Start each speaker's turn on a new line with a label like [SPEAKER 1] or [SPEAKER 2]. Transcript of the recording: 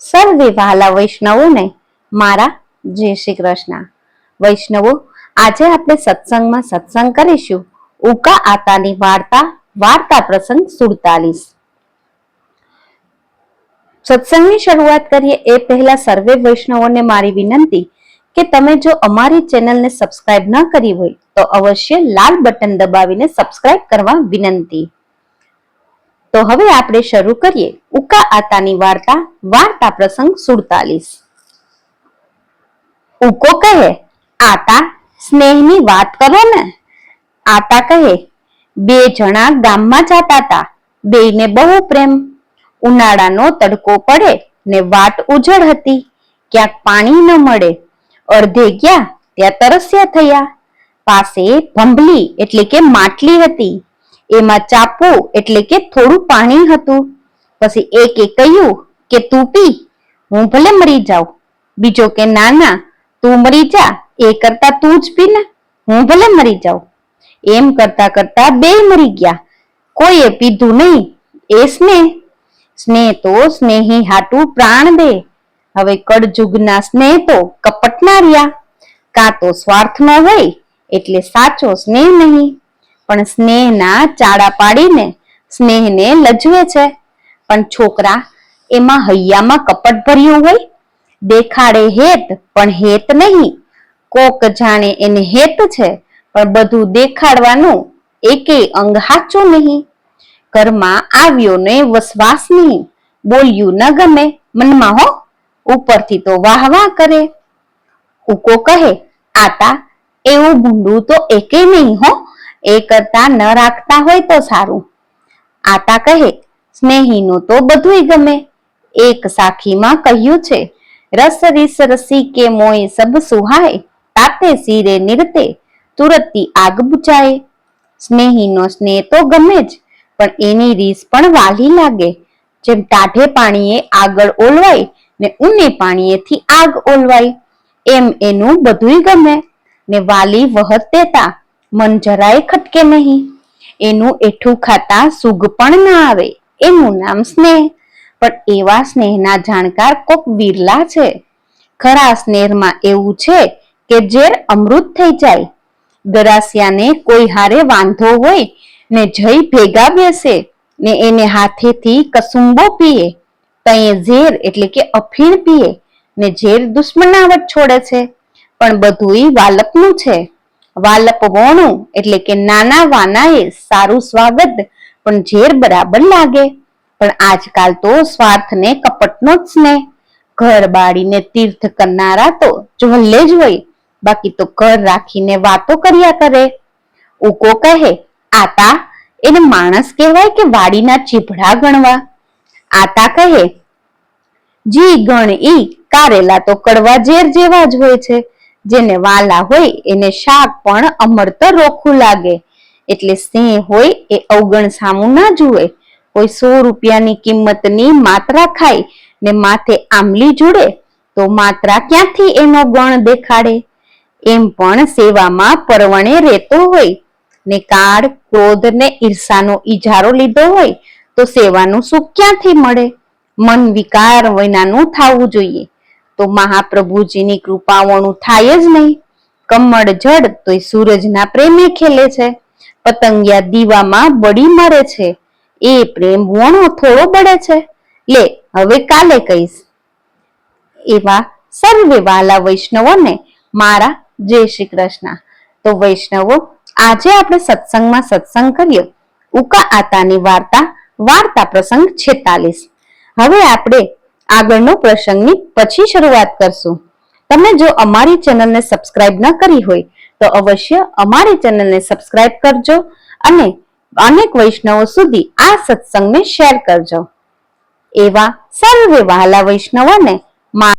[SPEAKER 1] સર્વે વહાલા વૈષ્ણવોને મારા જય શ્રી કૃષ્ણ. વૈષ્ણવો, આજે આપણે સત્સંગમાં સત્સંગ કરીશું ઉકા આતાની વાર્તા પ્રસંગ 47. સત્સંગની શરૂઆત કરીએ એ પહેલા સર્વે વૈષ્ણવોને મારી વિનંતી કે તમે જો અમારી ચેનલને સબસ્ક્રાઇબ ન કરી હોય તો અવશ્ય લાલ બટન દબાવીને સબસ્ક્રાઇબ કરવા વિનંતી. તો હવે આપણે શરૂ કરીએ ઉકા આતાની વાર્તા પ્રસંગ 47. ઉકો કહે, આતા સ્નેહની વાત કરો ને. આતા કહે, બે જણા ગામમાં જતા હતા, બેયને બહુ પ્રેમ. ઉનાળાનો તડકો પડે ને વાટ ઉજળ હતી, ક્યાંક પાણી ન મળે. અડધે ગયા ત્યાં તરસ્યા થયા. પાસે ભંભલી એટલે કે માટલી હતી, એમાં ચાપવું એટલે કે થોડું પાણી હતું. પછી એકે કહ્યું કે તું પી, હું ભલે મરી જાઉં. બીજો કે ના ના, તું મરી જા, એ કરતા તું જ પી ને, હું ભલે મરી જાઉં. એમ કરતા કરતા બેય મરી ગયા, કોઈએ પીધું નહીં. એ સ્નેહ તો સ્નેહી હાટું પ્રાણ દે. હવે કળજુગના સ્નેહ તો કપટના રહ્યા. કાં તો સ્વાર્થનો હોય એટલે સાચો સ્નેહ નહીં, પણ સ્નેહના ચાડા પાડીને સ્નેહને લજવે છે. પણ છોકરા, એમાં હૈયામાં કપટ ભર્યું હોય. દેખાડે હેત પણ હેત નહીં. કોક જાણે એને હેત છે પણ બધું દેખાડવાનું એકેય અંગ હાચું નહીં. ઘરમાં આવ્યો ને વસવાસ નહીં, બોલ્યું ન ગમે મનમાં હો, ઉપરથી તો વાહ વાહ કરે. ઉકો કહે, આતા એવું ભૂંડું તો એકેય નહીં હો, એ કરતા ન રાખતા હોય તો સારું. આતા કહે, સ્નેહીનું તો બધુંય ગમે. એક સાખીમાં કહ્યું છે, રસ રીસ રસી કે મોય સબ સુહાય, તાતે સિરે નિરતે તુરતી આગ બુચાય. સ્નેહીનો સ્નેહ તો ગમે જ, પણ એની રીસ પણ વાલી લાગે. જેમ ટાઢે પાણીએ આગળ ઓલવાય ને ઊને પાણીએથી આગ ઓલવાય, એમ એનું બધુંય ગમે ને વાલી વહત દેતા મન જરાય ખટકે નહીં. એનું એઠું ખાતા સુગ પણ ના આવે, એનું નામ સ્નેહ. પણ એવા સ્નેહના જાણકાર કોક વિરલા છે. ખરા સ્નેહમાં એવું છે કે ઝેર અમૃત થઈ જાય. ગરાસિયાને કોઈ હારે વાંધો હોય ને જઈ ભેગા બેસે ને એને હાથેથી કસુંબો પીએ, તયે ઝેર એટલે કે અફીણ પીએ ને ઝેર દુશ્મનાવટ છોડે છે. પણ બધુંય વાલપનું છે. વાલપ વોણું એટલે કે નાના વાનાએ સારું સ્વાગત પણ ઝેર બરાબર લાગે. પણ આજકાલ તો સ્વાર્થ ને કપટનો જ સ્નેહ. ઘર બાળીને તીર્થ કરનારા તો જવલ્લે જ હોય, બાકી તો ઘર રાખીને વાતો કર્યા કરે. ઉકો કહે, આતા એને માણસ કહેવાય કે વાડીના ચીભડા ગણવા. આતા કહે, જી ગણ ઈ કારેલા તો કડવા ઝેર જેવા જ હોય છે. જેને વાલા હોય એને શાક પણ અમૃત રોખું લાગે. એટલે સ્નેહ હોય એ અવગણ સામું ના જુએ. કોઈ 100 રૂપિયાની કિંમતની માત્રા ખાય ને માથે આંબલી જુડે તો માત્રા ક્યાંથી એનો ગણ દેખાડે. એમ પણ સેવામાં પરવણે રહેતો હોય ને કાળ ક્રોધ ને ઈર્ષાનો ઈજારો લીધો હોય તો સેવાનું સુખ ક્યાંથી મળે. મન વિકાર વિનાનું થવું જોઈએ તો મહાપ્રભુજીની કૃપાઓનું થાય જ નહીં. કમળ જડ તોય સૂરજના પ્રેમે ખેલે છે. પતંગિયા દીવામાં બળી મરે છે, એ પ્રેમ વણો થોડો બળે છે. લે હવે કાલે કહીશ. એવા સર્વે વાલા વૈષ્ણવોને મારા જય શ્રી કૃષ્ણ. તો વૈષ્ણવો, આજે આપણે સત્સંગમાં સત્સંગ કર્યો ઉકા આતાની વાર્તા પ્રસંગ 46. હવે આપણે આગળનો પ્રસંગની પછી શરૂઆત કરશું. તમે જો અમારી ચેનલને સબસ્ક્રાઇબ ન કરી હોય તો અવશ્ય અમારી ચેનલને સબસ્ક્રાઇબ કરજો અને અનેક વૈષ્ણવો સુધી આ સત્સંગને શેર કરજો. એવા સર્વે વહાલા વૈષ્ણવોને